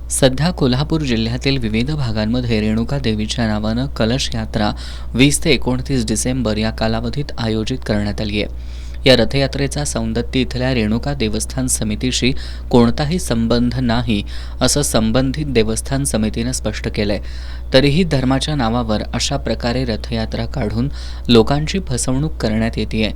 सध्या कोल्हापूर जिल्ह्यातील विविध भागांमध्ये रेणुका देवीच्या नावानं कलश यात्रा 20 ते 29 डिसेंबर या कालावधीत आयोजित करण्यात आली आहे। या रथयात्रेचा सौंदत्ती इथल्या रेणुका देवस्थान समितीशी कोणताही संबंध नाही असं संबंधित देवस्थान समितीनं स्पष्ट केलंय। तरीही धर्माच्या नावावर अशा प्रकारे रथयात्रा काढून लोकांची फसवणूक करण्यात येतेय।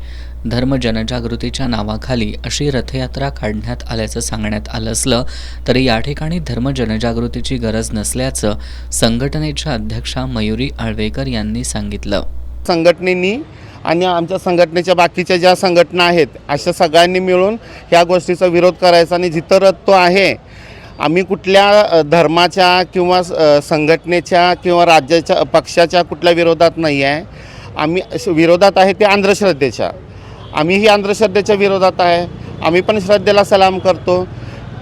धर्म जनजागृतीच्या नावाखाली अशी रथयात्रा काढण्यात आल्याचं सांगण्यात आलं असलं तरी या ठिकाणी धर्म जनजागृतीची गरज नसल्याचं संघटनेच्या अध्यक्षा मयुरी आळवेकर यांनी सांगितलं। संघटनेनी आणि आमच्या संघटनेच्या बाकीच्या ज्या संघटना आहेत अशा सगळ्यांनी मिळून ह्या गोष्टीचा विरोध करायचा आणि जिथं रथ तो आहे, आम्ही कुठल्या धर्माच्या किंवा संघटनेच्या किंवा राज्याच्या पक्षाच्या कुठल्या विरोधात नाही आहे। आम्ही विरोधात आहे ते अंधश्रद्धेच्या, आम्हीही अंधश्रद्धेच्या विरोधात आहे। आम्ही पण श्रद्धेला सलाम करतो।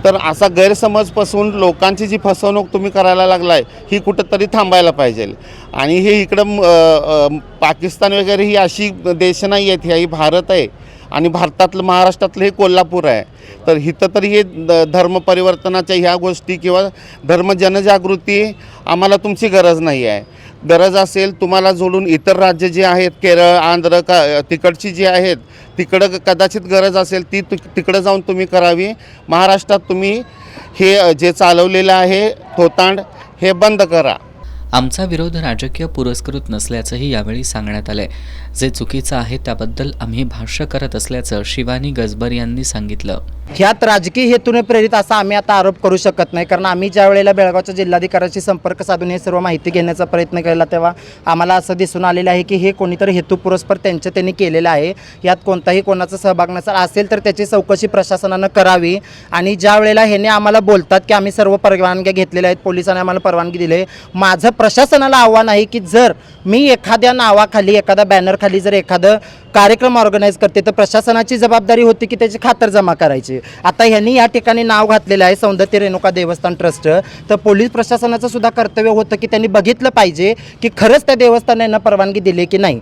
तर असा गैरसमज पासून लोकांची जी फसवणूक तुम्ही करायला लागलाय ही कुठंतरी थांबायला पाहिजे। आणि हे इकडं पाकिस्तान वगैरे ही अशी देश नाही आहेत, ही भारत आहे आणि भारतातलं महाराष्ट्रातलं हे कोल्हापूर आहे। तर इथं तरी हे धर्म परिवर्तनाच्या ह्या गोष्टी किंवा धर्म जनजागृती आम्हाला तुमची गरज नाही आहे। गरज असेल तुम्हाला जोडून इतर राज्य जे आहेत, केरळ, आंध्र तिकडची जी आहेत तिकडं कदाचित गरज असेल ती तिकडं जाऊन तुम्ही करावी। महाराष्ट्रात तुम्ही हे जे चालवलेलं आहे थोतांड हे बंद करा। आमचा विरोध राजकीय पुरस्कृत नसल्याचंही यावेळी सांगण्यात आलंय। जे चुकीचं आहे त्याबद्दल आम्ही भाष्य करत असल्याचं शिवानी गजबर यांनी सांगितलं। ह्यात राजकीय हेतूने प्रेरित असा आम्ही आता आरोप करू शकत नाही, कारण आम्ही ज्या वेळेला बेळगावच्या जिल्हाधिकाऱ्यांशी संपर्क साधून हे सर्व माहिती घेण्याचा प्रयत्न केला तेव्हा आम्हाला असं दिसून आलेलं आहे की हे कोणीतरी हेतुपुरस्पर त्यांनी केलेलं आहे। यात कोणताही कोणाचा सहभाग नसेल, असेल तर त्याची चौकशी प्रशासनानं करावी। आणि ज्या वेळेला ह्याने आम्हाला बोलतात की आम्ही सर्व परवानग्या घेतलेल्या आहेत, पोलिसांनी आम्हाला परवानगी दिली आहे, माझं प्रशासनाला आव्हान आहे की जर मी एखाद्या नावाखाली एखादा बॅनरखाली जर एखादं कार्यक्रम ऑर्गनाईज करते तर प्रशासनाची जबाबदारी होती की त्याची खातरजमा करायची। आता ह्यांनी या ठिकाणी नाव घातलेलं आहे सौंदत्य रेणुका देवस्थान ट्रस्ट, तर पोलीस प्रशासनाचं सुद्धा कर्तव्य होतं की त्यांनी बघितलं पाहिजे की खरंच त्या देवस्थानांना परवानगी दिली की नाही।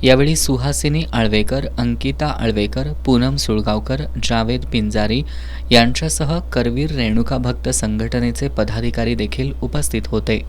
यावेळी सुहासिनी आळवेकर, अंकिता आळवेकर, पूनम सुळगावकर, जावेद पिंजारी यांच्यासह करवीर रेणुका भक्त संघटनेचे पदाधिकारी देखील उपस्थित होते।